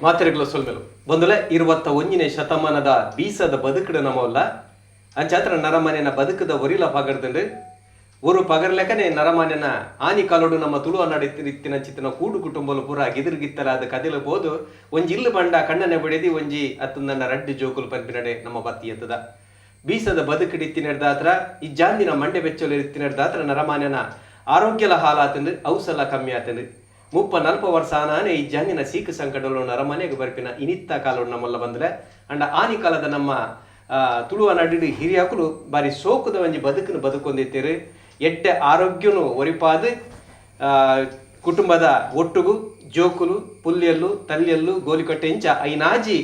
ಮಾತ್ರೆಗಳು ಸೊಲ್ಮೆಲು ಬಂದುಲೆ 21ನೇ ಶತಮಾನದ ಬೀಸದ ಬದುಕುಡ ನಮ್ಮಲ್ಲ ಅಂಚಾತ್ರ ನರಮನೆನ ಬದುಕದ ಒರಿಲ ಪಗರ್ದಂಡು ஒரு ಪಗರ್ಲೆಕ್ಕನೆ ನರಮನೆನ ಆನಿ ಕಾಲೋಡು ನಮ್ಮ ತುಳು ಅನ್ನಡಿತ್ತಿನ ಚಿತ್ತಿನ ಕೂಡು ಕುಟುಂಬಲು ಪೂರ ಗಿದಿರ್ಗಿತ್ತಲ ಅದು ಕದಿಲು ಬೋದು ಒಂಜಿ ಇಲ್ಲು ಬಂಡ ಕಣ್ಣನೆ ಬಿಡಿದಿ ಒಂಜಿ ಅತ್ತಂದನ್ನ ರಡ್ಡು ಜೋಕುಲು ಪಂಪಿನಡೆ ನಮ್ಮ ಬತ್ತಿ ಎತ್ತದ ಬೀಸದ ಬದುಕುಡಿತ್ತಿನಡ್ದಾತ್ರ ಈ ಜಾಂದಿನ ಮಂಡೆ ಬೆಚ್ಚಲು ಇತ್ತಿನಡ್ದಾತ್ರ ನರಮನೆನ ಆರೋಗ್ಯಲ ಹಾಲಾತಂದು ಔಸಲ ಕಮ್ಮಿ ಆತಂದು 30-40 ವರ್ಷ ಆನಾನೆ ಈ ಜಾನಿನ ಸೀಕು ಸಂಕಟಗಳು ನರಮನೆಗೆ ಬರ್ಪಿನ ಇನಿತ್ತ ಕಾಲೋಡು ನಮ್ಮಲ್ಲ ಬಂದ್ರೆ ಅಂಡ ಆನಿ ಕಾಲದ ನಮ್ಮ ತುಳುವ ನಡಿಡು ಹಿರಿಯಾಕುಲು ಬಾರಿ ಸೋಕುದ ಒಂಜಿ ಬದುಕನ್ನು ಬದುಕೊಂದಿತ್ತೇರು ಎಡ್ಡೆ ಆರೋಗ್ಯನು ಒರಿಪಾದು ಕುಟುಂಬದ ಒಟ್ಟುಗು ಜೋಕುಲು ಪುಲ್ಯಲ್ಲು ತಲ್ಯಲ್ಲು ಗೋಲಿಕೊಟ್ಟೆ ಇಂಚ ಐನಾಜಿ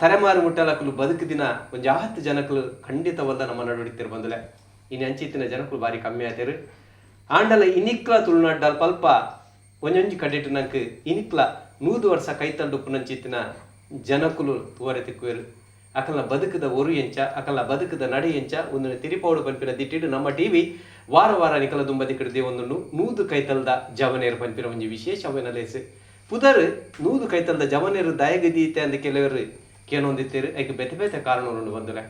ತಲೆಮಾರು ಮುಟ್ಟಲಕಲು ಬದುಕು ದಿನ ಒಂಜಿ 10 ಜನಕಲು ಖಂಡಿತವಲ್ಲ ನಮ್ಮ ನಡುಡಿತ್ತಿರು ಬಂದಲೆ ಇನ್ನು ಅಂಚಿತ್ತಿನ ಜನಕಲು ಬಾರಿ ಕಮ್ಮಿ ಆತೇರು ಆಂಡಲ ಇನಿಕ್ಲ ತುಳುನಾಡಲ್ ಪಲ್ಪ ಒಂಜೊಂಜಿ ಕಡೆಟ್ ನಂಗೆ ಇನಿಕ್ಲ 100 ವರ್ಷ ಕೈತಂಡು ಪುನಂಚಿತ್ತಿನ ಜನಕುಲು ತೋರೆ ತಿಕ್ಕುವೆರು ಅಕಲ್ನ ಬದುಕದ ಒರು ಎಂಚ ಅಕಲ್ನ ಬದುಕದ ನಡೆ ಎಂಚ ಒಂದು ತಿರಿಪೌಡು ಪಂಪಿನ ದಿಟ್ಟಿಡು ನಮ್ಮ ಟಿವಿ ವಾರ ವಾರ ನಿಕಲ ದುಂಬ ದಿಕ್ಕಡೆ ಒಂದು 100 ಕೈತಲ್ದ ಜವನೇರು ಪಂಪಿನ ಒಂಜಿ ವಿಶೇಷವನ್ನ ಲೇಸು ಪುದರ್ 100 ಕೈತಲ್ದ ಜವನೇರು ದಯಗದೀತೆ ಅಂದ ಕೆಲವರು ಕೇನೊಂದಿತ್ತೇರು ಐಕೆ ಬೆತೆ ಬೆತೆ ಕಾರಣವನ್ನು ಬಂದಲೆ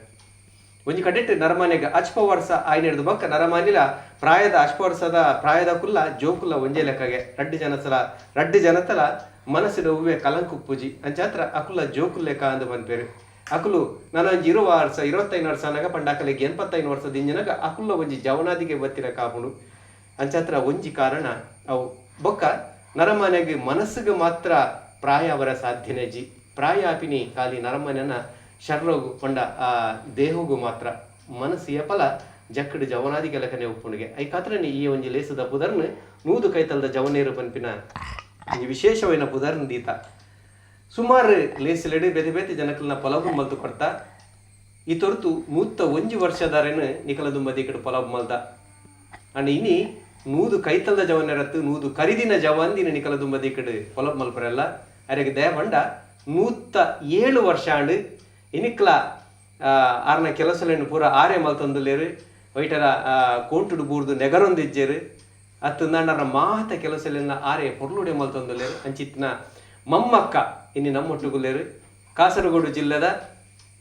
ಒಂಜಿ ಕಡೆಟ್ ನರಮನೆಗೆ ಅಚ್ಪ ವರ್ಷ ಆಯ್ನೆಡ್ದು ಬಕ್ಕ ನರಮನೆಲ ಪ್ರಾಯದ ಅಚ್ಪ ವರ್ಷದ ಪ್ರಾಯದ ಕುಲ್ಲ ಜೋಕುಲ್ಲ ಒಂಜೆ ಲೆಕ್ಕಗೆ ರಡ್ಡು ಜನತಲ ಮನಸ್ಸಿನ ಹೂವೆ ಕಲಂಕು ಪೂಜಿ ಅಂಚಾತ್ರ ಅಕುಲ್ಲ ಜೋಕುಲ್ ಲೆಕ್ಕ ಅಂದು ಬಂದ್ಪೇರು ಅಕುಲು ನಾನು ಒಂಜಿ 25 ವರ್ಷ ಅನ್ನಾಗ ಪಂಡಾಕಲೆಗೆ 85 ವರ್ಷದ ಇಂಜಿನಾಗ ಅಕುಲ್ಲ ಒಂಜಿ ಜವನಾದಿಗೆ ಬತ್ತಿರ ಕಾಪುಡು ಅಂಚಾತ್ರ ಒಂಜಿ ಕಾರಣ ಅವು ಬೊಕ್ಕ ನರಮನೆಗೆ ಮನಸ್ಸಿಗೆ ಮಾತ್ರ ಪ್ರಾಯ ಅವರ ಸಾಧ್ಯನೆಜಿ ಪ್ರಾಯ ಆಪಿನಿ ಖಾಲಿ ನರಮನೆನ ಶರ್ರೋಗು ಪಂಡ ಆ ದೇಹಗೂ ಮಾತ್ರ ಮನಸ್ಸಿಯ ಫಲ ಜಕ್ಕಡು ಜವನಾದಿ ಕೆಲಕನೆ ಉಪ್ಪುಣಿಗೆ ಐ ಕಾತ್ರನೆ ಈ ಒಂಜಿ ಲೇಸದ ಪುದರ್ನು 100 ಕೈತಲ್ದ ಜವನೇರು ಪಂಪಿನ ಈ ವಿಶೇಷವೈನ ಪುದರ್ನು ದೀತ ಸುಮಾರು ಲೇಸಿಲೆಡು ಬೇತೆ ಬೇತೆ ಜನಕಲ್ನ ಪೊಲಬು ಮಲ್ತು ಕೊಡ್ತಾ ಈ ತೊರ್ತು 101 ವರ್ಷದಾರೇನು ನಿಕಲ ದುಂಬದಿ ಕಡೆ ಪೊಲಬು ಮಲ್ದ ಅಂಡ್ ಇನಿ 100 ಕೈತಲ್ದ ಜವನೇರತ್ತು 100 ಕರಿದಿನ ಜವಂದಿನ ನಿಕಲ ದುಂಬದಿ ಕಡೆ ಪೊಲಬು ಮಲ್ಪರೆಲ್ಲ ಅರೆಗೆ ದಯವಂಡ 107 ವರ್ಷ ಅಂಡ್ ಇನಿಕ್ಲ ಆರ್ನ ಕೆಲಸಲೇನು ಪೂರ ಆರೆ ಮಲ್ತೊಂದುಲ್ಲೇರು ವೈಟರ ಕೋಂಟುಡು ಬೂರ್ದು ನೆಗರೊಂದಿಜ್ಜೇರು ಅತ್ತು ನಂಡರ ಮಾತ ಕೆಲಸಲೇನ ಆರೆ ಪೊರ್ಲುಡೆ ಮಲ್ತೊಂದುಲ್ಲೇರು ಅಂಚಿತ್ತಿನ ಮಮ್ಮಕ್ಕ ಇನ್ನು ನಮ್ಮೊಟ್ಟುಗುಲ್ಲೇರು ಕಾಸರಗೋಡು ಜಿಲ್ಲೆದ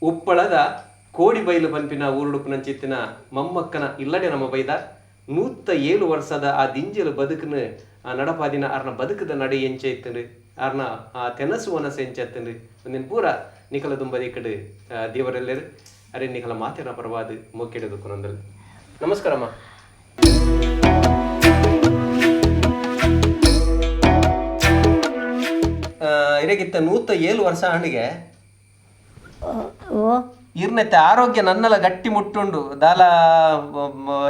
ಉಪ್ಪಳದ ಕೋಡಿಬೈಲು ಪಂಪಿನ ಊರುಡುಪುನಂಚಿತ್ತಿನ ಮಮ್ಮಕ್ಕನ ಇಲ್ಲಡೆ ನಮ್ಮ ಬೈದ 107 ವರ್ಷದ ಆ ದಿಂಜಲು ಬದುಕನ್ನು ನಡಪಾದಿನ ಆರ್ನ ಬದುಕದ ನಡೆ ಎಂಚೆ ಇತ್ತಂಡು ಆರ್ನ ಆ ತೆನಸು ವನಸ ಎಂಚತ್ತಂಡು ಒಂದಿನ ಪೂರ ನಿಕಲ ದುಂಬದಿ ಕಡೆ ದೇವರೆಲ್ಲರು ಅರೆ ನಿಕಲ ಮಾತಿನ ಪರವಾದ ಮೊಕ್ಕೆಡದು ಕೊನಂದಲ್ ನಮಸ್ಕಾರಮ್ಮ ಇರಗಿತ್ತ 107 ವರ್ಷ ಹಣ್ಣಿಗೆ ಇರ್ನೈತೆ ಆರೋಗ್ಯ ನನ್ನೆಲ್ಲ ಗಟ್ಟಿ ಮುಟ್ಟುಂಡು ದಾಲ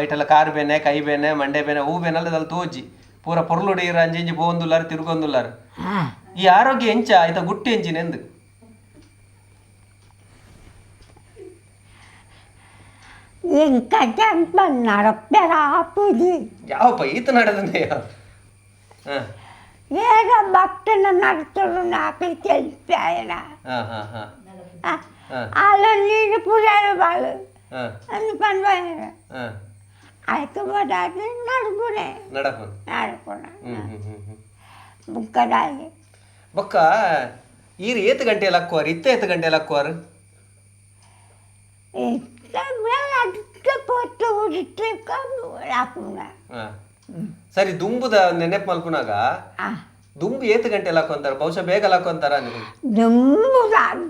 ಐಟೆಲ್ಲ ಕಾರು ಬೇನೆ ಕೈ ಬೇನೆ ಮಂಡೆ ಬೇನೆ ಹೂ ಬೇನೆಲ್ಲ ದಾಲ ತೋಜಿ ಪೂರ ಪೊರ್ಲುಡಿ ಅಂಜಿ ಬೋಂದುಲ್ಲಾರು ತಿರುಗೊಂದುಲ್ಲಾರು ಈ ಆರೋಗ್ಯ ಎಂಚ ಆಯ್ತ ಗುಟ್ಟಿ ಎಂಚಿನೆಂದು ఇంకా చెప్తున్నారు పెరాపుది ಯಾವಪ್ಪ ಈತ ನಡೆದನೆ ఏదో భక్తులు నడుతులు నాకు తెలిపాయన వాళ్ళు నీళ్ళు పూజారు వాళ్ళు అన్ని పని పోయారు అయిపోతే నడుపునే బుక్కడాయి ಬೊಕ್ಕ ಈರು ಏತು ಗಂಟೆಯಲ್ಲಿ ಹಾಕುವಾರು ಇತ್ತ ಗಂಟೆಯಲ್ಲಿ ಹಾಕುವಾರು పొట్టు ఉడితే రాకుండా ಸರಿ ದುಂಬುದ ನೆನಪು ಮಲ್ಪುನಾಗ ದುಂಬು ಏತು ಗಂಟೆಯಲ್ಲಿ ಹಾಕೊಂತಾರ ಬಹುಶಃ ಬೇಗ ಹಾಕೊಂತಾರ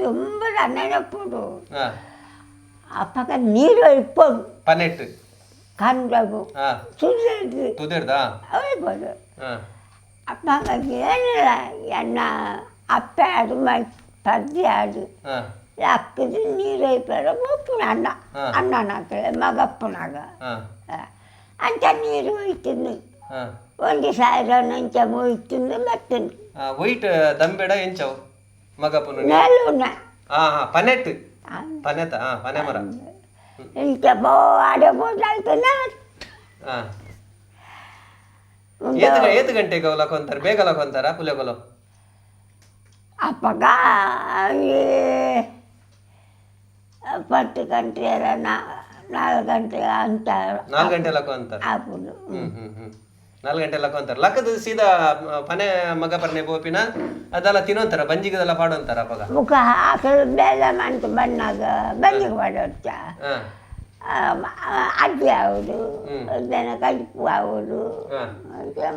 దుంబుద నెనప్పుడు అప్పక నీరు అయిపోదు పన్నెట్టు కండ్లకు ತುದಿರ್ದಾ అయిపోదు అప్పక ఏనిల ఎన్న అప్పాడు పద్యాడు లక్కది నీరు అయిపోయాడు మొప్పున అన్న నాకు మగప్పునాಗ అంత నీరు పోయితుంది ಒಂದಿಸಾರ ನಂಚ ಹೋಯ್తుంది ಬರ್ತಂದು ವೈಟ್ ದಂಬೆಡ ಎಂಚವು ಮಗಪ್ಪನ ನೆಲುನ ಪನೆಟ್ ಪನೆತ ಪನೆ ಮರ ಇಂಚ ಬೋ ಆಡಬೋದಾಯ್ತನ ಏತು ಗಂಟೆಗೆ ಲಕೊಂತಾರ ಬೇಗ ಲಕೊಂತಾರ ಪುಲೆಗೊಲ ಅಪ್ಪಗ 10 ಗಂಟೆ 4 ಗಂಟೆ ಅಂತಾರೆ 4 ಗಂಟೆ ಲಕೊಂತಾರ ಅప్పుడు 4 ಗಂಟೆ ಲಕ್ಕ ಅಂತಾರೆ ಲಕ್ಕದ ಸೀದಾ ಪನೆ ಮಗ ಪರ್ನೆ ಬೋಪಿನ ಅದೆಲ್ಲ ತಿನ್ನೋಂತಾರ ಬಂಜಿಗದೆಲ್ಲ ಪಾಡೋಂತಾರ ಅವಾಗ ಮುಖ ಹಾಕಲು ಬೇಗ ಮಂಟು ಬಂದಾಗ ಬಂಜಿಗೆ ಮಾಡೋಚ್ಚ ಅಡ್ಗೆ ಆಗೋದು ದನ ಕಜಿಪ್ಪು ಆಗೋದು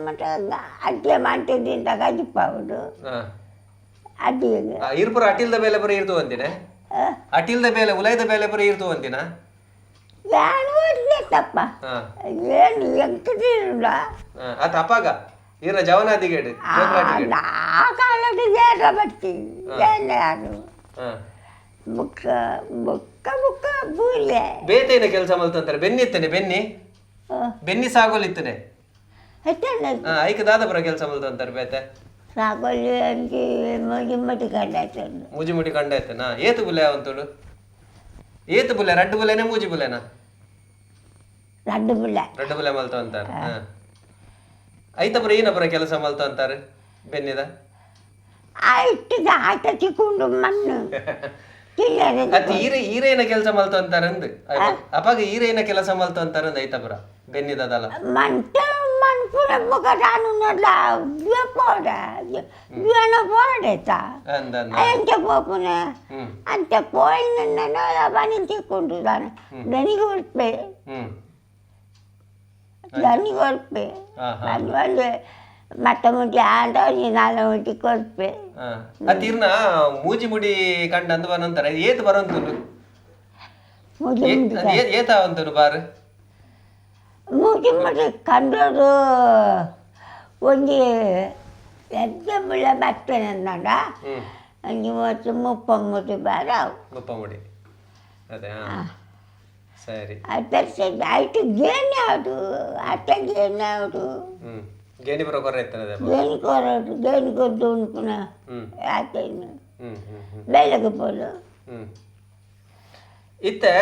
ಮತ್ತೆ ಅಡ್ಗೆ ಮಾಡ್ತಿದ್ದಿಂದ ಕಜಿಪ್ಪು ಆಗೋದು ಅಡ್ಗೆಗೆ ಇರ್ಪುರ ಅಟಿಲ್ದ ಬೇಲೆ ಬರೀ ಇರ್ತು ಅಂತಿನ ಅಟಿಲ್ದ ಬೇಲೆ ಉಲೈದ ಬೇಲೆ ಬರೀ ಇರ್ತು ಅಂತಿನ ಏನು ಇರ್ಲಿತ್ತಪ್ಪ ಏನು ಎಂಕದಿಲ್ಲ ಆತ ಅಪ್ಪಾಗ ಇರ ಜವನಾದಿಗೇಡು ಆ ಕಾಲದ ಏನ ಬಟ್ಟಿ ಏನಾರು ಬುಕ್ಕ ಬುಕ್ಕ ಬುಕ್ಕ ಬೂಲೆ ಬೇತೇನ ಕೆಲಸ ಮಲ್ತಂತಾರೆ ಬೆನ್ನಿ ಇತ್ತನೆ ಬೆನ್ನಿ ಸಾಗೋಲಿತ್ತನೆ ಐಕ ದಾದ ಬರ ಕೆಲಸ ಮಲ್ತಂತಾರೆ ಬೇತೆ ಸಾಗೋಲಿ ಅಂಗಿ ಮುಜಿ ಕಂಡಾಯ್ತು ಮುಜಿ ಕಂಡಾಯ್ತನಾ ಏತು ಬುಲೆ ಅವಂತೋಡು ಏತು ಬುಲೆ ರಡ್ಡು ಬುಲೆನೆ ಮೂಜಿ ಬುಲೆನಾ ರಡ್ಡು ಬುಲೆ ಮಲ್ತ ಅಂತಾರೆ ಐತ ಬರ ಏನ ಬರ ಕೆಲಸ ಮಲ್ತ ಅಂತಾರೆ ಬೆನ್ನಿದ ಆಯ್ತದ ಆಟ ಚಿಕ್ಕೊಂಡು ಮಣ್ಣು ಅತ್ ಈರೇನ ಕೆಲಸ ಮಲ್ತ ಅಂತಾರೆ ಅಂದ್ ಅಪ್ಪಾಗ ಈರೇನ ಕೆಲಸ ಮಲ್ತ ಅಂತಾರೆ ಅಂದ್ ಐತ ಬರ ಬೆನ್ನಿದಲ್ಲ ಮಂಟ ಮನ್ಪುರ ಬುಕ ನಾನು ನೋಡ್ಲ ವ್ಯಪೋಡ ವ್ಯನ ಪೋಡೆತ ಅಂತ ಪೋಪುನ ಅಂತ ಪೋಯಿನ ನನ್ನ ಬನಿ ಚಿಕ್ಕೊಂಡು ತಾನೆ ದನಿಗೆ ಹೊರಪೆ ಅಲ್ಲಿ ಮಟ್ಟ ಮುಟ್ಟಿ ಆಟ ನಾಳೆ ಮುಟ್ಟಿ ಕೊಡ್ಪೆ ಅತೀರ್ನ ಮೂಜಿ ಮುಡಿ ಕಂಡ ಅಂದ್ ಬರಂತಾರೆ ಏತ್ ಬರಂತನು ಏತ ಅವಂತನು ಬಾರ್ ಮೂಜಿ ಮುಟ್ಟಿ ಕಂಡೋದು ಒಂದು ಎದ್ದೆ ಬಿಳ ಬರ್ತೇನೆ ಅಂದ ಒಂದು 30 ಬಾರ ಮುಡಿ ಅದೇ ಸರಿ ಆಯ್ತು ಗೇಣಿ ಯಾವುದು ಅಟ್ಟ ಗೇಣಿ ಯಾವುದು ಗೇಣಿ ಬರೋ ಕೊರ ಇರ್ತದೆ ಗೇಣಿ ಕೊರೋದು ಗೇಣಿ ಕೊದ್ದು ಉಂಟುನ ಯಾಕೇನು ಬೆಳಗ್ಗೆ ಪೋಲು ಇತ್ತೆ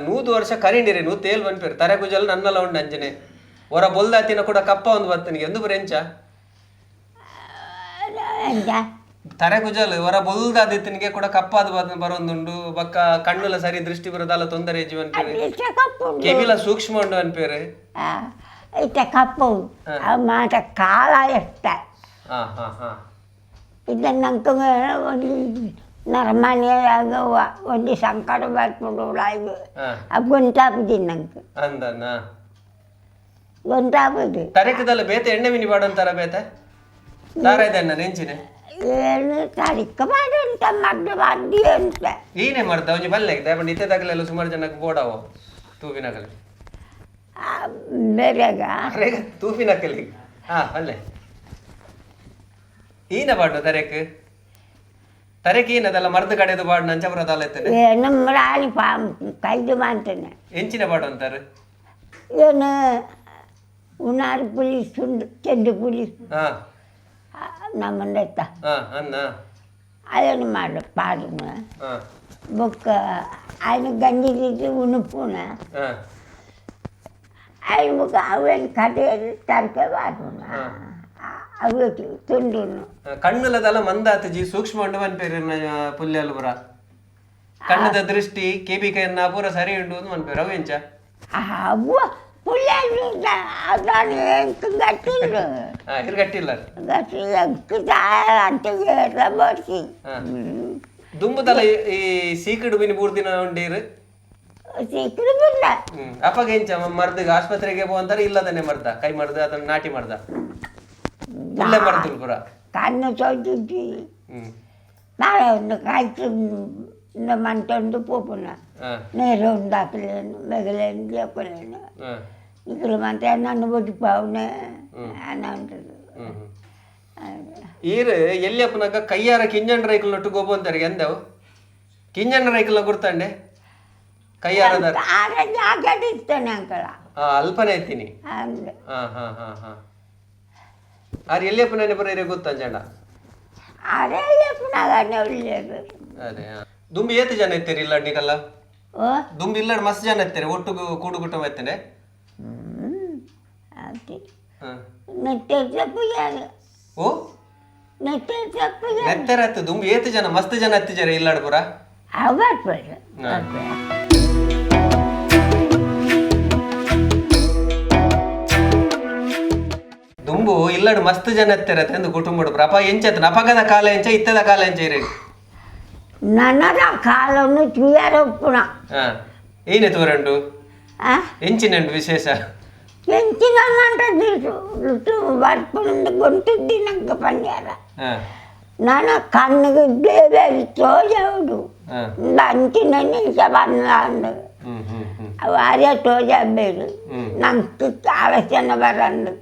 100 ವರ್ಷ ಕರಿಂಡಿರಿ ನೂ ತೇಲ್ ಬಂದ್ಪೇರು ತರೆ ಕುಜಲ್ ನನ್ನಲ್ಲ ಉಂಡು ಅಂಜನೆ ಹೊರ ಬೊಲ್ದಾತಿನ ಕೂಡ ಕಪ್ಪ ಒಂದು ಬರ್ತನಿಗೆ ಎಂದು ಬರೆಂಚ ತರೆ ಕುಜಲ್ ಹೊರ ಬೊಲ್ದಾದಿತ್ತನಿಗೆ ಕೂಡ ಕಪ್ಪಾದ ಬರೋಂದುಂಡು ಬಕ್ಕ ಕಣ್ಣುಲ ಸರಿ ದೃಷ್ಟಿ ಬರೋದಲ್ಲ ತೊಂದರೆ ಜೀವನ್ ಕೆವಿಲ ಸೂಕ್ಷ್ಮ ಉಂಡು ಅನ್ಪೇರು ಇತ್ತ ಕಪ್ಪು ಮಾಟ ಕಾಲ ಎಷ್ಟ ಇದನ್ನ ನಂಗೆ ಒಂದು ನರಮನೆಯಾಗ ಒಂದು ಸಂಕಟ ಬರ್ಕೊಂಡು ಗೊಂತಾಪುದಿ ನಂಗೆ ಗೊಂತಾಪುದಿ ತರೆಕದಲ್ಲ ಬೇತೆ ಎಣ್ಣೆ ಮಿನಿ ಬಾಡಂತಾರ ಬೇತೆ ತಾರೈದಣ್ಣ ನೆಂಚಿನೆ ಏನು ತರಿಕ ಮಾಡಂತ ಮದ್ದು ಮದ್ದಿ ಅಂತ ಏನೇ ಮಾಡ್ತಾವ ಒಂಜಿ ಬಲ್ಲೆ ದಯಪಂಡು ಇತ್ತೆದಾಗಲೆಲ್ಲ ಸುಮಾರು ಜನಕ್ಕೆ ಬೋಡಾವ ತೂವಿನಕಲಿ ಬೇರೆಗ ತೂವಿನಕಲಿ ಅಲ್ಲೇ ಈನ ಬಾಡು ತರೆಕ್ ಏನದಲ್ಲ ಮರ್ದ ಕಡೆದು ಬಾಡು ನಂಚ ಬರೋದಲ್ಲ ಎತ್ತನೆ ನಮ್ಮ ರಾಣಿ ಕೈದು ಮಾಡ್ತೇನೆ ಎಂಚಿನ ಬಾಡು ಅಂತಾರೆ ಏನು ಉನಾರು ಪುಲೀಸ್ ಚೆಂಡು ಪುಲೀಸ್ ನಮ್ಮಂದೆತ್ತ ಅದನ್ನು ಮಾಡು ಪಾಡುನ ಬೊಕ್ಕ ఆయన ಗಂಜಿದ್ದು ಉಣುಪುನ ఆయన ಬೊಕ್ಕ ಅವೇನು ಕಡೆ ತರಕೆ ಬಾಡುನ ಅವಕ್ಕೆ ತುಂಡುನು ಕಣ್ಣುಲದಲ್ಲ ಮಂದಾತಜಿ ಸೂಕ್ಷ್ಮ ಉಂಡು ಮನ್ಪೇರು ಪುಲ್ಯಲು ಪುರ ಕಣ್ಣದ ದೃಷ್ಟಿ ಕೇಬಿಕೈನ್ನ ಪೂರ ಸರಿ ಉಂಡು ಅಂತ ಮನ್ಪೇರು ಅವೇಂಚ ಅವ್ವ ಪುಲ್ಯಲು ಅದಾನು ಗಟ್ಟಿಲ್ಲ ಗಟ್ಟಿಲ್ಲ ಗಟ್ಟಿ ಅಂತ ಬರ್ಸಿ ದುಂಬುದಲ್ಲ ಈ ಸೀಕಡು ಬಿನಿ 3 ದಿನ ಉಂಡೀರು ಸೀಕಡು ಬಿಲ್ಲ ಅಪ್ಪಗ ಎಂಚ ಮರ್ದಗ ಆಸ್ಪತ್ರೆಗೆ ಹೋಗಂತಾರೆ ಇಲ್ಲದನೆ ಮರ್ದ ಕೈ ಮರ್ದ ಅದನ್ನ ನಾಟಿ ಮರ್ದ ಇಲ್ಲೇ ಮರ್ದಿಲ್ ಪುರ ಕಣ್ಣು ಸೋದಿದ್ದಿ ನಾಳೆ ಒಂದು ಕಾಯ್ತು ಮಂಟೊಂದು ಪೋಪುನ ನೀರು ಉಂದಾಕಲೇನು ಮೆಗಲೇನು ಜೇಪಲೇನು ಇಕ್ಕಲು ಮಂತೆ ನನ್ను ಬದುಪಾವನೆ ಅನ್ನ ಉಂಟದು ಈರು ಎಲ್ಲಿಯಪ್ಪನಾಗ ಕೈಯಾರ ಕಿಂಜನ್ ರೈಕಲ್ ನೊಟ್ಟು ಗೋಬು ಅಂತಾರೆ ಎಂದವು ಕಿಂಜನ್ ರೈಕಲ್ ಗುರ್ತಂಡೆ ಕೈಯಾರದ ಇರ್ತೇನೆ ಅಂಕಳ ಅಲ್ಪನೆ ಎತ್ತೀನಿ ಆರು ಎಲ್ಲಿಯಪ್ಪನೇ ಬರೀ ಗೊತ್ತಂಜಂಡ ಅದೇ ಎಪ್ಪನಾಗನೆ ಒಳ್ಳೆಯದು ಅದೇ ದುಂಬಿ ಏತು ಜನ ಎತ್ತೀರಿ ಇಲ್ಲ ನೀಕಲ್ಲ ದುಂಬಿ ಇಲ್ಲ ಮಸ್ತ್ ಜನ ಎತ್ತಾರೆ ಒಟ್ಟು ಕೂಡು ಕುಟುಂಬ ಎತ್ತೇನೆ ಓ ನೆತ್ತರ ಎತ್ತು ದುಂಬಿ ಏತು ಜನ ಮಸ್ತ್ ಜನ ಎತ್ತಿಜಾರೆ ಇಲ್ಲಾಡ್ ಪುರ ದುಂಬು ಇಲ್ಲಡು ಮಸ್ತ್ ಜನ ಎತ್ತಿರತ್ತೆ ಎಂದು ಕುಟುಂಬಡು ಅಪ್ಪ ಎಂಚತ್ ನಪಗದ ಕಾಲ ಎಂಚ ಇತ್ತದ ಕಾಲ ಎಂಚ ಇರೇ ನನ್ನದ ಕಾಲನ್ನು ತುಯರೊಪ್ಪುಣ ಏನೇ ತೋರಂಡು ಎಂಚಿನಂಡು ವಿಶೇಷ ఎంచినంటే పడుకుంది గొంతుద్ది నాకు పనియాల నాన్న కన్నుకు దేవేది తోజాడు దానికి నేను చెప్పన్నాడు వారే తోజాబేడు నాకు ఆలోచన బరండు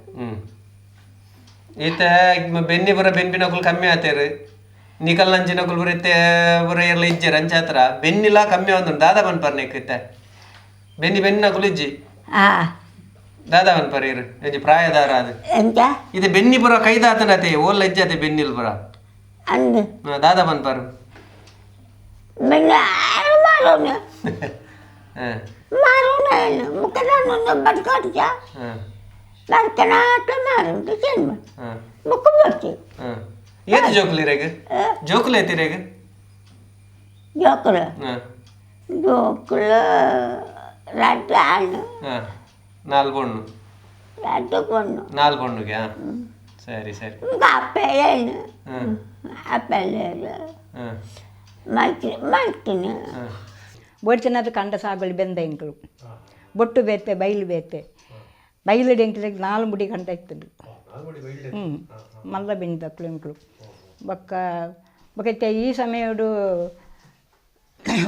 ಈತ ಬೆನ್ನಿ ಬರ ಬೆನ್ಪಿನಕುಲು ಕಮ್ಮಿ ಆತೇರು ನಿಕಲ್ ನಂಚಿನಕುಲು ಬರುತ್ತೆ ಬರ ಎಲ್ಲ ಇಜ್ಜೇರು ಅಂಚಾತ್ರ ಬೆನ್ನಿಲ್ಲ ಕಮ್ಮಿ ಒಂದು ದಾದ ಬನ್ಪರ್ನೇಕ್ ಇತ್ತ ಬೆನ್ನಿ ಬೆನ್ನಿನಕುಲು ಇಜ್ಜಿ ದಾದಾ ಬನ್ಪರ್ ಇರು ಪ್ರಾಯದಾರ ಅದು ಎಂತ ಇದು ಬೆನ್ನಿ ಬರ ಕೈದಾತನತೆ ಓಲ್ಲ ಇಜ್ಜತೆ ಬೆನ್ನಿಲ್ ಬರ ಅಂದು ದಾದಾ ಬನ್ಪರ್ ಮಾರೋಣ ಮಾರೋಣ ಮುಖದ ಬದುಕಾಟ ಬದುಕನಾಟ ಮಾರುಂಟು ಜನ್ಮ ಬುಕ್ ಬರ್ತಿ ಏದು ಜೋಕುಲಿರೇಗ ಜೋಕುಲು ಐತಿರೇಗ ಜೋಕುಲ ಜೋಕುಲ ರಡ್ಡ ಹಣ್ಣು ನಾಲ್ಕು ಬಣ್ಣು ರಡ್ಡ ಬಣ್ಣು ನಾಲ್ಕು ಬಣ್ಣುಗೆ ಸರಿ ಸರಿ ಆಪೇಲೇನು ಆಪೇಲೇನು ಮಾಡ್ತೀನಿ ಬೋಡ್ಚಿನದು ಕಂಡ ಸಾಬಳಿ ಬೆಂದ ಎಂಕಲು ಬೊಟ್ಟು ಬೇತೆ ಬೈಲು ಬೇತೆ ಬೈಲು ಎಂಕಲಿಗೆ 4 ಮುಡಿ ಕಂಡ ಇತ್ತದು ಮಲ್ಲ ಬೆಂದ ಎಂಕಲು ಬೊಕ್ಕ ಬೊಕ್ಕ ಈ ಸಮಯಡು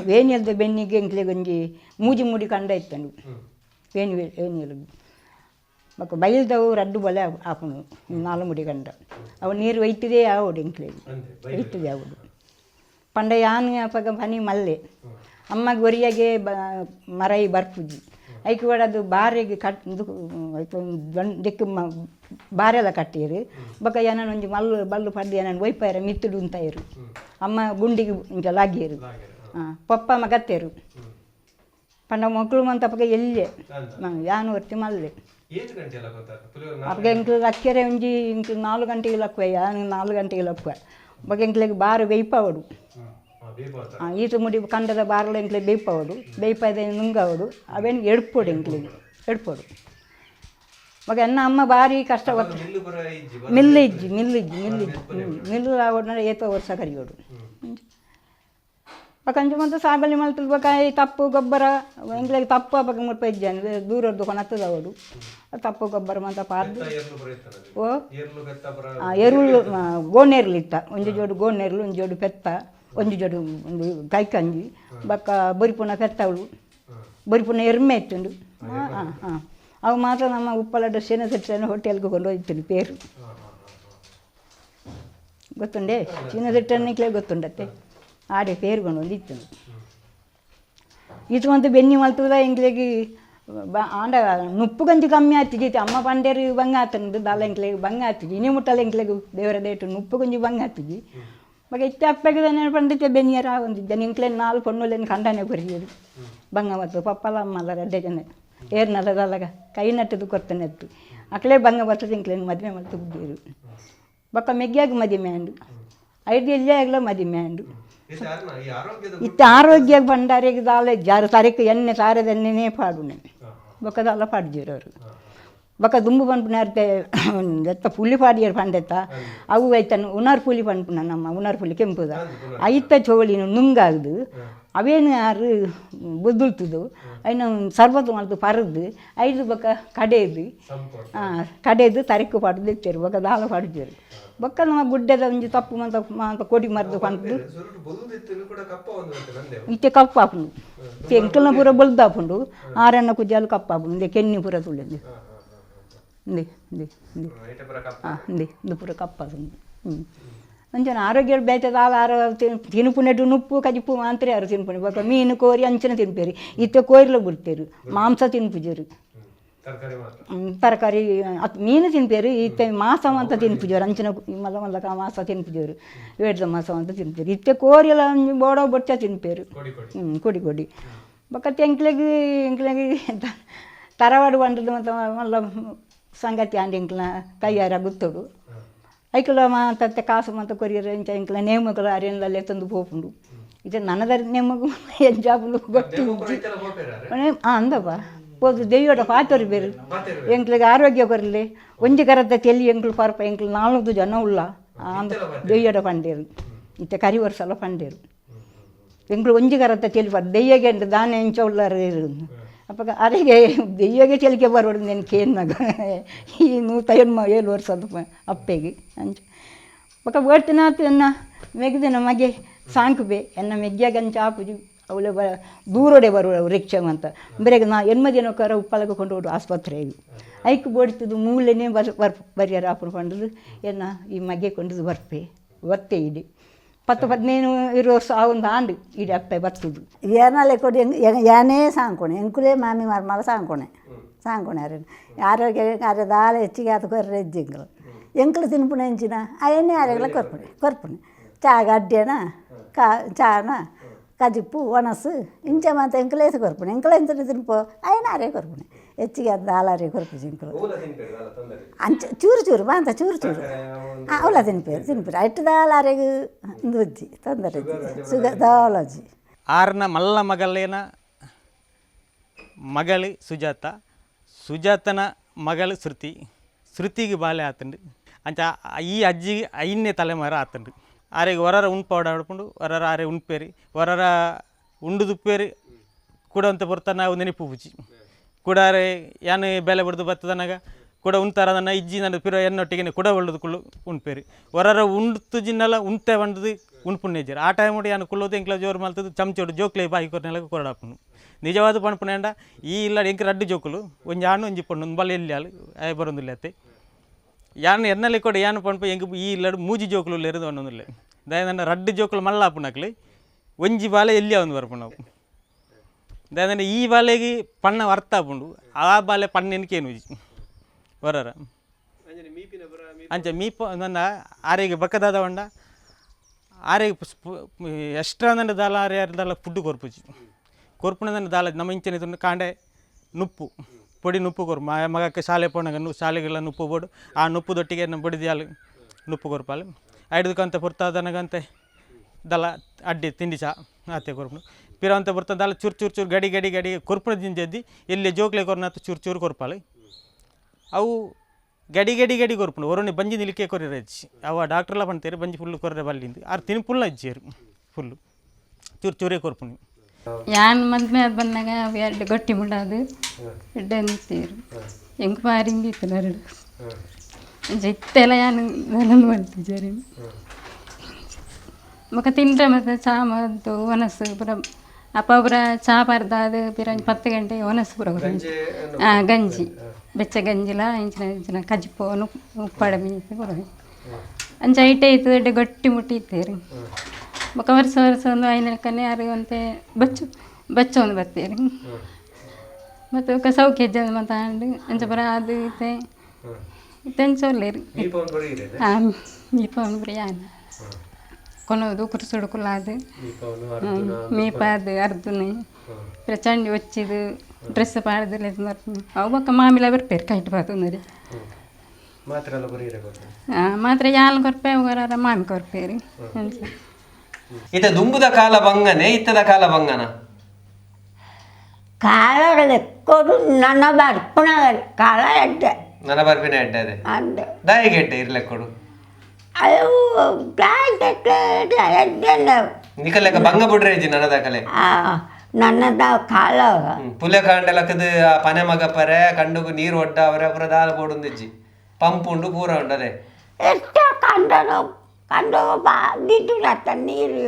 ವೇಣಿಯಲ್ದ ಬೆನ್ನಿಗೆ ಎಂಕ್ಲಿಗೆ ಒಂಜಿ ಮೂಜಿ ಮುಡಿ ಕಂಡ ಇತ್ತಂಡು ವೇಣಿಯಲ್ ಬೊಕ್ಕ ಬೈಲ್ದವು ರಡ್ಡು ಬಲೆ ಆಪುನು 4 ಮುಡಿ ಕಂಡ ಅವು ನೀರು ಒಯ್ತಿದೆ ಆವಡು ಎಂಕ್ಲಿಗೆ ಒಯ್ತಿದೆ ಆವಡು ಪಂಡ ಯಾನ್ ಪಗ ಪನಿ ಮಲ್ಲೆ ಅಮ್ಮಗೆ ಒರಿಯಾಗೆ ಮರೈ ಬರ್ಪುಜಿ ಐಕೆ ಕೂಡ ಅದು ಬಾರೆಗೆ ಕಟ್ ದಿಕ್ಕು ಬಾರೆಲ್ಲ ಕಟ್ಟಿರು ಬೊಕ ಏನನ ಒಂಜಿ ಮಲ್ಲು ಬಲ್ಲು ಪಡ್ದು ಏನನ ಒಯ್ಪಾರ ಮಿತ್ತುಡು ಅಂತ ಇರು ಅಮ್ಮ ಗುಂಡಿಗೆ ಇಂಚ ಲಾಗಿಯರು ಪಪ್ಪ ಮಗತ್ತೇರು ಪಂಡ ಮಕ್ಕಳು ಮಂತ ಪಗ ಎಲ್ಲೆ ಯಾನು ವರ್ತಿ ಮಲ್ಲೆ ಅಪ್ಪ ಎಂಕ್ಲು ಅಕ್ಕೆರೆ ಒಂಜಿ ಇಂಕ್ 4 ಗಂಟೆಗೆ ಲಕ್ಕುವ ಯಾನು 4 ಗಂಟೆಗೆ ಲಕ್ಕುವ ಬೊಕ ಎಂಕ್ಲೆಗೆ ಬಾರು ಬೇಯ್ಪವಡು ಈತ ಮುಡಿ ಕಂಡದ ಬಾರ್ಲ ಎಂಕ್ಲೆ ಬೇಯ್ಪವಡು ಬೇಯ್ಪದ ನುಂಗವಡು ಅವೇನಿಗೆ ಎಡ್ಪೋಡು ಎಂಕ್ಲಿಗೆ ಎಡ್ಪೋಡು ಮಗ ಎನ್ನ ಅಮ್ಮ ಭಾರಿ ಕಷ್ಟ ಮಿಲ್ಲು ಇಜ್ಜಿ ಮಿಲ್ಲು ಆವಡ್ನ ಏತ ವರ್ಷ ಕರಿಯೋಡು ಪಕ್ಕಂಚು ಮತ್ತು ಸಾಬಲಿ ಮಲ್ತದ ಬಕ ಈ ತಪ್ಪು ಗೊಬ್ಬರ ಎಂಕ್ಲೆಗೆ ತಪ್ಪು ಬಕ ಮುಟ್ಪ ಇಜ್ಜಾನೆ ದೂರದ್ದು ಕೊನತ್ತದ ಅವಡು ತಪ್ಪು ಗೊಬ್ಬರ ಮಂತ ಪಾರ್ದು ಓ ಎರುಳು ಗೋಣೆರ್ಲಿತ್ತ ಒಂಜಿ ಜೋಡು ಗೋಣೆರ್ಲು ಒಂಜಿ ಜೋಡು ಪೆತ್ತ ಒಂಜಿ ಜೋಡು ಒಂದು ಕೈಕಂಜಿ ಬಕ್ಕ ಬರಿಪುನ ಪೆತ್ತವಳು ಬರಿಪುನ ಎರ್ಮೆ ಇತ್ತುಂಡು ಅವು ಮಾತ್ರ ನಮ್ಮ ಉಪ್ಪಲಡ್ಡ ಸೆಟ್ಟನ ಹೋಟೆಲ್ಗೆ ಕೊಂಡು ಹೋಗ್ತೀನಿ ಪೇರು ಗೊತ್ತುಂಡೆ ಸೆಟ್ಟನ್ನಿಕ್ಲೇ ಗೊತ್ತುಂಡತ್ತೆ ಆಡೆ ಪೇರು ಕೊಂಡು ಒಂದಿತ್ತು ಇದು ಒಂದು ಬೆನ್ನಿ ಮಲ್ತದ ಎಂಕ್ಲೆಗೆ ಆಂಡ ನುಪ್ಪು ಗಂಜಿ ಕಮ್ಮಿ ಆಗ್ತಿದ್ದಿತ್ತು ಅಮ್ಮ ಪಂಡೇರು ಬಂಗ ಆತಂದು ದಾಲ ಎಂಕ್ಲೆಗೆ ಬಂಗ ಆಗ್ತಿದ್ದಿ ಇನಿ ಮುಟ್ಟಲ್ಲ ಎಂಕ್ಲೆಗೆ ದೇವರ ದೇಟು ನುಪ್ಪು ಗಂಜಿ ಬಂಗ ಆಗ್ತಿದ್ದಿ ಮಗ ಇಷ್ಟ ಅಪ್ಪಗೆ ಪಂಡಿತ ಬೆನ್ನಿಯರ ಒಂದಿದ್ದ ಎಂಕ್ಲೆ 4 ಪೊಣ್ಣುಲೇನು ಕಂಡನೆ ಕೊರಿಯೋದು ಬಂಗ ಮತ್ತು ಪಪ್ಪಲ ಅಮ್ಮಲ್ಲ 2 ಜನ ಏರ್ನಲ್ಲದಲ್ಲಗ ಕೈ ನಟ್ಟದು ಕೊರ್ತನೆ ಎತ್ತು ಅಕ್ಲೇ ಬಂಗ ಬರ್ತದೆ ಎಂಕ್ಲೇನು ಮದುವೆ ಮಾಡ್ತು ಬುದ್ಧಿರು ಬೊಕ್ಕ ಮೆಗ್ಗಿಯಾಗಿ ಮದುವೆ ಅಂಡು 5 ಎಲ್ಲೇ ಆಗಲ ಮದುವೆ ಅಂಡು ಇತ್ತು ಆರೋಗ್ಯ ಭಂಡಾರಿಗೆ ದಾಲೆ ಜಾರು ತಾರೀಕು ಎಣ್ಣೆ ಸಾರದ ಎಣ್ಣೆನೇ ಪಾಡುನೆ ಬೊಕ್ಕದಲ್ಲ ಪಾಡ್ಜೀರು ಅವರು ಬೊಕ್ಕ ದುಂಬು ಪಂಪುನಾರ್ತೆ ಎತ್ತ ಪುಲಿ ಪಾಡಿಯರು ಪಂಡೆತ್ತ ಅವು ಐತನು ಉನಾರ್ ಪುಲಿ ಪಂಪುನ ನಮ್ಮ ಉನಾರ್ ಪುಲಿ ಕೆಂಪುದ ಐತ ಚೋಳಿನ ನುಂಗಾಗ್ದು ಅವೇನು ಯಾರು ಬುದ್ದುಳ್ತದು ಐನ ಸರ್ಬತ್ತು ಮಾಡ್ದು ಪರದು 5 ಬೊಕ್ಕ ಕಡೆದು ತರಿಕು ಪಾಡ್ದು ಇತ್ತೇರು ಬೊಕ್ಕ ದಾಲ ಪಾಡ್ಜೀರು ಬೊಕ್ಕ ನಮ್ಮ ಗುಡ್ಡದ ಒಂಜಿ ತಪ್ಪು ಮಂತ ಕೊಡಿ ಮರ್ದು ಪಂಪು ಇತ್ತೆ ಕಪ್ಪು ಆಪುಂಡು ಎಂಕಲ್ನ ಪೂರ ಬೊಲ್ದು ಆಪುಂಡು ಆರಣ್ಣ ಕುಜ್ಜಾಲು ಕಪ್ಪು ಆಪುಂಡು ಇಂದೆ ಕೆನ್ನಿ ಪೂರ ತುಳಿಂದು ಇಂದು ಪೂರ ಕಪ್ಪು ಆಪುಂಡು ಅಂಚನ ಆರೋಗ್ಯ ಬೇತದ ತಿನ್ಪುನೆಟ್ಟು ನುಪ್ಪು ಕಜಿಪ್ಪು ಮಾತ್ರ ಯಾರು ತಿನ್ಪುಣಿ ಬೊಕ್ಕ ಮೀನು ಕೋರಿ ಅಂಚನ ತಿನ್ಪೇರಿ ಇತ್ತೆ ಕೋರಿಲ ಬಿಡ್ತೇರು ಮಾಂಸ ತಿನ್ಪುಜರು ತರಕಾರಿ ಮೀನು ತಿನ್ಪೇರು ಇತ್ತೆ ಮಾಂಸ ಅಂತ ತಿನ್ಪುಜರು ಅಂಚಿನ ಮಲ್ಲ ಮಲ್ಲಕ ಮಾಂಸ ತಿನ್ಪುಜರು ವೇಡ್ದ ಮಾಂಸ ಅಂತ ತಿನ್ಪೇರು ಇತ್ತೆ ಕೋರಿಯಲ್ಲ ಬೋಡೋ ಬೊಚ್ಚ ತಿನ್ಪೇರು ಕೊಡಿ ಬೊಕ್ಕ ಎಂಕ್ಲೆಗೆ ತರವಾಡು ಬಂಡದು ಮತ್ತು ಮಲ್ಲ ಸಂಗತಿ ಅಂಡ್ ಎಂಕ್ಲ ಕೈಯಾರ ಗುತ್ತೋಡು ಐಕಲ ಮಾತತ್ತೆ ಕಾಸು ಮತ್ತು ಕೊರಿಯರ್ ಇಂಚ ಎಂಕ್ಲ ನೇಮಕಲು ಅರಿಯನಲ್ಲೇ ತಂದು ಪೋಪುಂಡು ಇದು ನನ್ನದ ನೇಮಕ ಎಂಜಾಪುಂಡು ಗೊತ್ತು ಅಂದಪ್ಪ పోదు దెయ్యోడ పాతరు ಬೇರು ಎಂಕ್ಲಿಗೆ ಆರೋಗ್ಯ ಬರಲಿ ಒಂಜಿ ಕರದ ತೆಲಿ ಎಂಕ್ಲು ಪರ್ಪ ಎಂಕ್ಲು 4 ಜನ ಉಳ್ಳ ಅಂದ ದೆಯ್ಯೋಡ ಪಂಡೇರು ಇತ್ತೆ ಕರಿ ವರ್ಷಲ ಪಂಡೇರು ಎಂಕ್ಲು ಒಂಜಿ ಕರದ ತೆಲಿ ಬರ್ ದೆಯ್ಯಗೆ ಉಂಟು ದಾನ ಎಂಚ ಉಳ್ಳಾರು ಅಪ್ಪ ಅರೆಗೆ ದೆಯ್ಯಗೆ ತೆಲಿಕೆ ಬರೋಡು ನೆನ್ ಕೇನ್ನಾಗ ಈ 107 ವರ್ಷದ ಅಪ್ಪೆಗೆ ಅಂಚ ಪಕ್ಕ ಬರ್ತಿನಾತು ಎನ್ನ ಮೆಗ್ದಿನ ಮಗೆ ಸಾಂಕ್ಬೆ ಎನ್ನ ಮೆಗ್ಗ್ಯಾಗಂಚ ಆಪುಜಿ ಅವಳೆ ದೂರಡೆ ಬರುವ ರಿಕ್ಷಾ ಅಂತ ಬರೆಗೆ ನಾ ಎನ್ಮದಿನ ಕರ ಉಪ್ಪಲಗ ಕೊಂಡು ಹೋಡು ಆಸ್ಪತ್ರೆಗೆ ಐಕ್ ಬೋಡ್ತಿದ್ದು ಮೂಲೆನೇ ಬರಿಯಾರ ಆಪುರ ಪಂಡದು ಎನ್ನ ಈ ಮಗೆ ಕೊಂಡದು ಬರ್ಪೆ ಒತ್ತೆ ಇಡಿ 10-15 ವರ್ಷ ಆ ಒಂದು ಆಂಡು ಇಡಿ ಅಪ್ಪೆ ಬರ್ತದು ಏನಾಲೆ ಕೊಡಿ ಏನೇ ಸಾಂಕೊಣೆ ಎಂಕುಲೇ ಮಾಮಿ ಮರ್ಮಲ ಸಾಂಕೊಣೆ ಅರೆ ಆರೋಗ್ಯ ಅರೆ ದಾಲ ಹೆಚ್ಚಿಗೆ ಆತ ಕೊರ್ರೆ ಎಜ್ಜಿಂಗಳು ಎಂಕಲು ತಿನ್ಪುಣ ಹೆಂಚಿನ ಅಯ್ಯನ್ನೇ ಆರೆಗಳ ಕೊರ್ಪುಣೆ ಚಾಗ ಅಡ್ಡೆನ ಚಾನ ಕಜಿಪ್ಪು ಒಣಸು ಇಂಚ ಮಾತ ಎಂಕಲೇಸ ಕೊರ್ಪುಣೆ ಎಂಕಲ ಎಂತ ತಿನ್ಪೋ ಅಯ್ಯನ ಆರೇ ಕೊರ್ಪುಣೆ ಹೆಚ್ಚಿಗೆ ಅದು ದಾಲಾರೇ ಕೊರ್ಪು ಜಿಂಕಲು ಅಂಚ ಚೂರು ಮಾಂತ ಚೂರು ಅವಳ ತಿನ್ಪೇರು ಅಟ್ಟು ದಾಲಾರೆಗೆ ಉಜ್ಜಿ ತೊಂದರೆ ಸುಗ ದಾಲಜಿ ಆರ್ನ ಮಲ್ಲ ಮಗಳೇನ ಮಗಳು ಸುಜಾತನ ಮಗಳು ಶ್ರುತಿಗೆ ಬಾಲೆ ಆತಂಡು ಅಂಚ ಈ ಅಜ್ಜಿಗೆ 5ನೇ ತಲೆಮಾರ ಆತಂಡು ಆರೆಗೆ ಹೊರರ ಉಣ್ಪಾಡ ಆಡ್ಕೊಂಡು ಹೊರರ ಆರೆ ಉಣ್ಪೇರಿ ಹೊರರ ಉಂಡುದುಪ್ಪೇರಿ ಕೂಡ ಅಂತ ಬರ್ತಾನೆ ನಾವು ನೆನಪು ಬುಚ್ಚಿ ಕೂಡಾರೆ ಯಾನು ಬೆಲೆ ಬಿಡ್ದು ಬರ್ತದನಾಗ ಕೂಡ ಉಣ್ತಾರದನ್ನ ಇಜ್ಜಿ ನನ್ನ ಪಿರೋ ಎನ್ನೊಟ್ಟಿಗೆ ಕೂಡ ಒಳ್ಳೆದು ಕುಳ್ಳು ಉಣ್ಪೇರಿ ಹೊರರ ಉಂಡು ಜಿನ್ನೆಲ್ಲ ಉಣ್ತೆ ಬಂಡದು ಉಣ್ಪುಣ್ಯಜರು ಆ ಟೈಮ್ ನೋಡಿ ಯಾನು ಕುಳ್ಳೋದು ಎಂಕ್ಲ ಜೋರು ಮಲ್ತದ್ದು ಚಮಚೋಡು ಜೋಕ್ಲೆ ಬಾಯಿ ಕೊರನೆಲ್ಲ ಕೊರಡಾಪುನು ನಿಜವಾದ ಪಣ್ಪುಣ್ಯಾಂಡ ಈ ಇಲ್ಲ ಎಂಕ ರಡ್ಡು ಜೋಕುಲು ಒಂಜಿ ಆಣು ಒಂಜಿ ಪಣ್ಣು ಒಂದು ಬಲ್ಲ ಎಲ್ಲಿ ಆಳು ಅಯ್ಯ ಬರೋದಿಲ್ಲ ಅತ್ತೆ ಯಾನು ಎನ್ನಲ್ಲಿ ಕೊಡಿ ಯಾನು ಪಣ್ಪ ಎಂಗೆ ಈ ಇಲ್ಲಡು ಮೂಜಿ ಜೋಕುಲು ಇರೋದು ಅನ್ನೋದಿಲ್ಲ ದಯನ ರಡ್ಡು ಜೋಕುಲು ಮಲ್ಲ ಆಪುಣಕ್ಲಿ ಒಂಜಿ ಬಾಲೆ ಎಲ್ಲಿ ಅವನು ಬರ್ಪು ನಾವು ದಯನ ಈ ಬಾಲೆಗೆ ಪಣ್ಣ ಅರ್ಥ ಆಪುಂಡು ಆ ಬಾಲೆ ಪಣ್ಣೆನಕೇನು ಹೊರರ ಅಂಚ ಮೀಪ ನನ್ನ ಆರೆಗೆ ಬಕ್ಕದಾದ ಹೊಂಡ ಆರೆಗೆ ಎಕ್ಸ್ಟ್ರಾ ನನ್ನ ದಾಲ ಆರೆ ದಾಲ ಫುಡ್ ಕೊರ್ಪುಜಿ ಕೊರ್ಪುಣದನ್ನ ದಾಲ ನಮ್ಮ ಇಂಚಿನ ಕಾಂಡೆ ನುಪ್ಪು పొడి నుప్పు కొరు మా మగಕ್ಕೆ ಶಾಲೆ ಪೋಣಗ ಶಾಲೆಗೆಲ್ಲ ನುಪ್ಪು ಬೋಡು ಆ ನುಪ್ಪುದೊಟ್ಟಿಗೆ ಬಡಿದ್ಯಾಲು ನುಪ್ಪು ಕೊರ್ಪಾಲು ಐದಕ್ಕಂತ ಪುರ್ತಾದನಗಂತೆ ದಲ ಅಡ್ಡಿ ತಿಂಡಿ ಚಾ ಆತೆ ಕೊರ್ಪು ಪಿರಂತ ಬರ್ತದೆ ದಲ ಚೂರು ಗಡಿ ಕೊರ್ಪುಣ ದಿಂಜದ್ದಿ ಎಲ್ಲಿ ಜೋಕ್ಲೆ ಕೊರ್ನಾತು ಚೂರು ಕೊರ್ಪಾಲು ಅವು ಗಡಿ ಕೊರ್ಪುಣ ಒರೊಣ್ಣೆ ಬಂಜಿ ನಿಲಿಕೆ ಕೊರ್ರೆ ಹಚ್ಚಿ ಅವ ಡಾಕ್ಟ್ರೆಲ್ಲ ಬಂತೇರಿ ಬಂಜಿ ಫುಲ್ಲು ಕೊರ್ರೆ ಬಲ್ಲಿಂದು ಆರು ತಿನ್ ಫುಲ್ ಹಚ್ಚಿರು ಫುಲ್ಲು ಚೂರೇ ಕೊರ್ಪುಣಿ ಯಾನ್ ಮದ್ಮೆ ಬಂದಾಗ ಅವು 2 ಗಟ್ಟಿ ಮುಡಾದು ಎಡ್ಡೆಂತೀರು ಹೆಂಗೆ ಮಾರಿಂಗಿತ್ತು 2 ಇತ್ತೆಲ್ಲ ಯಾನು ನನಂದು ಮಾಡ್ತಿದ್ದಾರೆ ಮಕ್ಕ ತಿಂದ್ರೆ ಮತ್ತೆ ಚಾ ಮದ್ದು ಒನಸು ಪುರ ಅಪ್ಪ ಪುರ ಚಾ ಪರ್ದಾದು ಪಿರ 10 ಗಂಟೆಗೆ ಒನಸು ಪುರ ಗಂಜಿ ಬೆಚ್ಚ ಗಂಜಿಲ ಇಂಚಿನ ಕಜ್ಜಿಪೋ ಉಪ್ಪಾಡ ಮೀಸೆ ಪುರ ಅಂಚ ಐಟೆ ಇತ್ತು 2 ಗಟ್ಟಿ ಮುಟ್ಟಿತ್ತೇರಿ ಬೊಕ್ಕ ವರ್ಷ ಒಂದು 5 ಲೆಕ್ಕನೆ ಯಾರು ಅಂತೆ ಬಚ್ಚ ಒಂದು ಬರ್ತೀರಿ ಮತ್ತು ಒಕ್ಕ ಸೌಖ್ಯ ಹೆಜ್ಜೆ ಮಾತಾಡು ಅಂಚ ಬರ ಅದು ಇತ್ತೆ ತೆಂಚೋಲ್ಲೇರಿ ಹಾಂ ಮೀಪವನು ಬಿರಿಯಾನ ಕೊನೋದು ಕುರ್ಸುಡು ಕುಲ್ಲಾದು ಮೀಪಾದು ಅರ್ಧನೆ ಚಂಡಿ ಒಚ್ಚಿದು ಡ್ರೆಸ್ ಪಾಡ್ದಿಲ್ಲ ಅವು ಬೊಕ್ಕ ಮಾಮಿಲ ಬರ್ಪೇರಿ ಕೈಟ್ ಬಾತುಂದ್ರಿ ಮಾತ್ರ ಯಾಲ್ ಕೊರ್ಪೆ ಅವರ ಮಾಮಿ ಕೊರ್ಪೇರಿ ಅಂಚ ಇತ ದುಂಬುದ ಕಾಲ ಬಂಗನೆ ಇತ್ತದ ಕಾಲ ಬಂಗನ ಕಾಲಗಳೆಕ್ಕೋದು ನನ್ನ ಬರ್ಪುಣ ಕಾಲ ಎಡ್ಡೆ ನನ್ನ ಬರ್ಪಿನ ಎಡ್ಡೆ ಅದೇ ಅಂದೆ ದಾಯಿಗೆ ಎಡ್ಡೆ ಇರ್ಲೆಕ್ಕೊಡು ಅವು ಎಡ್ಡೆಲ್ಲ ನಿಕಲೆಕ್ಕ ಬಂಗ ಬಿಡ್ರೆ ಇಜ್ಜಿ ನನ್ನ ದಾಖಲೆ ನನ್ನದ ಕಾಲ ಪುಲೆ ಕಾಂಡಲಕ್ಕದು ಆ ಪನೆ ಮಗ ಪರೆ ಕಂಡುಗು ನೀರು ಒಡ್ಡ ಅವರ ಪುರ ದಾಲ ಬೋಡುಂದಿಜ್ಜಿ ಪಂಪ್ ಉಂಡು ಪೂರ ಉಂಡದೆ ಎಷ್ಟೋ ಕಂಡನು ಕಂಡು ದಿಟ್ಟು ನತ್ತ ನೀರು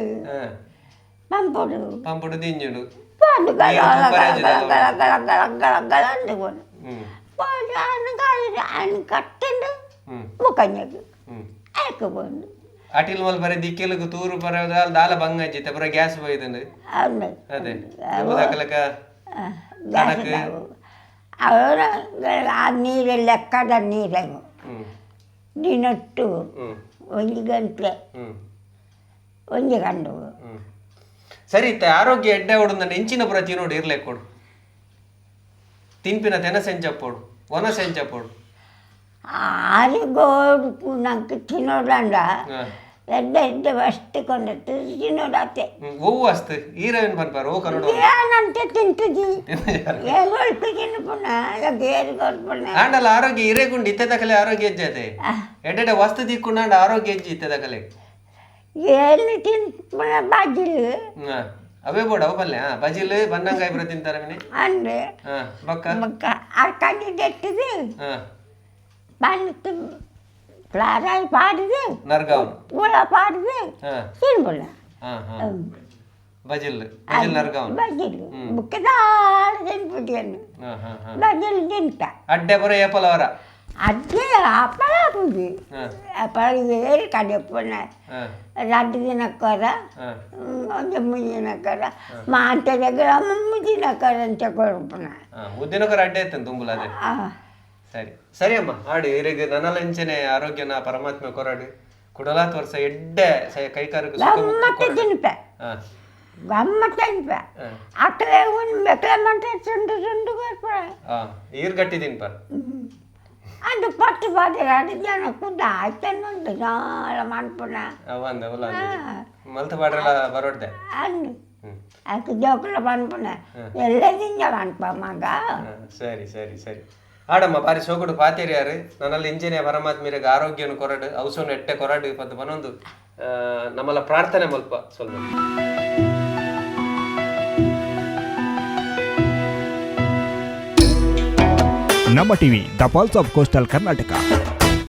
ಪಂಪುಡು ತಿಂಜುಡು ಕಟ್ಟಂಡು ಮುಖಂಜು ಆಯ್ಕೆ ಬಂದು ಅಟಿಲ್ ಮಲ್ ಬರೀ ದಿಕ್ಕೆಲಗು ತೂರು ಬರ ದಾಲ ಬಂಗ ಹಚ್ಚಿತ್ತೆ ಬರ ಗ್ಯಾಸ್ ಹೋಯ್ತಂದು ಅದೇ ದಾಖಲಕ ಅವರ ಆ ನೀರು ಲೆಕ್ಕದ ನೀರು ದಿನಟ್ಟು 1 ಗಂಟೆ 1 ಗಂಟೆ ಸರಿ ಇತ್ತ ಆರೋಗ್ಯ ಎಡ್ಡೆ ಹೊಡು ಹೆಂಚಿನ ಪುರ ತಿನ್ನೋಡು ಇರ್ಲೆಕ್ ಕೊಡು ತಿನ್ಪಿನ ತೆನ ಸೆಂಚಪ್ಪೋಡು ಒನ ಸೆಂಚಪ್ಪೋಡು ಆರಿಗೋಡು ನಂಗೆ ತಿನ್ನೋದಂಡ ಎಡ್ಡೆ ಅಷ್ಟು ಕೊಂಡಟ್ಟು ತಿನ್ನೋಡತ್ತೆ ಓವು ಅಸ್ತ್ ಈರವೇನು ಪನ್ಪಾರ ಓ ಕನ್ನಡ ಏನಂತೆ ತಿಂತದಿ ಏಗೊಳ್ಪು ತಿನ್ಪುಣ ಗೇರು ಕೊಡ್ಪುಣ ಆಂಡಲ್ಲ ಆರೋಗ್ಯ ಇರೇಗುಂಡು ಇತ್ತದಕಲೆ ಆರೋಗ್ಯ ಹೆಜ್ಜೆ ಎಡ್ಡೆ ವಸ್ತು ದಿಕ್ಕುಂಡ ಆರೋಗ್ಯ ಹೆಜ್ಜೆ ಇತ್ತದಕಲೆ ಏನು ತಿನ್ಪುಣ ಬಾಜಿಲು ಅವೇ ಬೋಡ ಅವ ಪಲ್ಯ ಬಜಿಲ್ ಬನ್ನಂಗಾಯಿ ಬರ ತಿಂತಾರ ಮಿನಿ ಅಂದ್ರೆ ಬಕ್ಕ ಅರ್ಕಂಡಿ ತೆಟ್ಟಿದೆ ಹಾ ಬಂದು ಪ್ಲಾರಾಯಿ ಪಾಡಿದೆ ನರ್ಗಾವ್ ಹುಳ ಪಾಡಿದೆ ಹಾ ತಿನ್ಪುಣ ಹಾ ಹಾ ಬಜಿಲ್ ಬಜಿಲ್ ನರ್ಗಾವ್ ಬಜಿಲು ಬುಕ್ಕದಾಳ ತಿನ್ಪುಟಿಯನ್ನು ಹಾ ಹಾ ಹಾ ಬಜಿಲು ತಿಂತ ಅಡ್ಡೆ ಬರೋ ಏಪಲ್ ಅವರ ಅದೇ ಅಪ್ಪಳ ಪೂಜಿ ಅಪ್ಪಳ ಏರಿ ಕಡಿಯಪ್ಪನ ಹಾ 2 ದಿನಕ್ಕಾರ ಹಾ ಒಂದು 3 ದಿನಕ್ಕಾರ ಮಾಂಟ దగ్గర 3 ದಿನಕ್ಕಾರ ಅಂತ ಕೊಡ್ಪುಣ ಮುದ್ದಿನಕರ ಅಡ್ಡೆ ಐತನ್ ತುಂಬುಲ ಅದೇ ಸರಿ ಸರಿ ಅಮ್ಮ ಆಡಿ ಇರಿಗೆ ನನ್ನಲಂಚನೆ ಆರೋಗ್ಯನ ಪರಮಾತ್ಮ ಕೊರಡು ಕುಡಲಾತ್ ವರ್ಷ ಎಡ್ಡೆ ಕೈಕಾರಕ್ಕೆ ಗಮ್ಮತ್ತ ತಿನ್ಪೆ ಗಮ್ಮತ್ತ ತಿನ್ಪೆ ಅಕ್ಕಲೆ ಒಂದು ಬೆಕ್ಕಲೆ ಮಂಟ ಚುಂಡು ಕೊಡ್ಪುಣ ಈರ್ ಗಟ್ಟಿದೀನಿ ಪರ್ ಅದು ಪಟ್ಟು ಬಾದ್ರೆ ಅದು ಜನ ಕುದ್ದ ಆಯ್ತನ್ನುಂಟು ನಾಳ ಮಾಡ್ಪುಣ ಅವಂದ ಅವಲ್ಲ ಮಲ್ತ ಬಾಡ್ರೆಲ್ಲ ಬರೋಡ್ದೆ ಅನ್ನು ಅದಕ್ಕೆ ಜೋಕುಲ ಪನ್ಪುಣ ಎಲ್ಲ ದಿಂಜ ಪನ್ಪ ಮಗ ಸರಿ ಸರಿ ಸರಿ ಆಡಮ್ಮ ಬಾರಿ ಸೋಗುಡು ಪಾತೇರಿ ಯಾರು ನನ್ನಲ್ಲಿ ಇಂಜಿನಿಯ ಪರಮಾತ್ಮರಿಗೆ ಆರೋಗ್ಯನು ಕೊರಡು ಔಷಧ ಎಟ್ಟೆ ಕೊರಡು ಪತ್ತು ಬನೊಂದು ನಮ್ಮಲ್ಲ ಪ್ರಾರ್ಥನೆ ಮಲ್ಪ ಸ್ವಲ್ಪ ನಮ್ಮ TV the pulse of coastal Karnataka.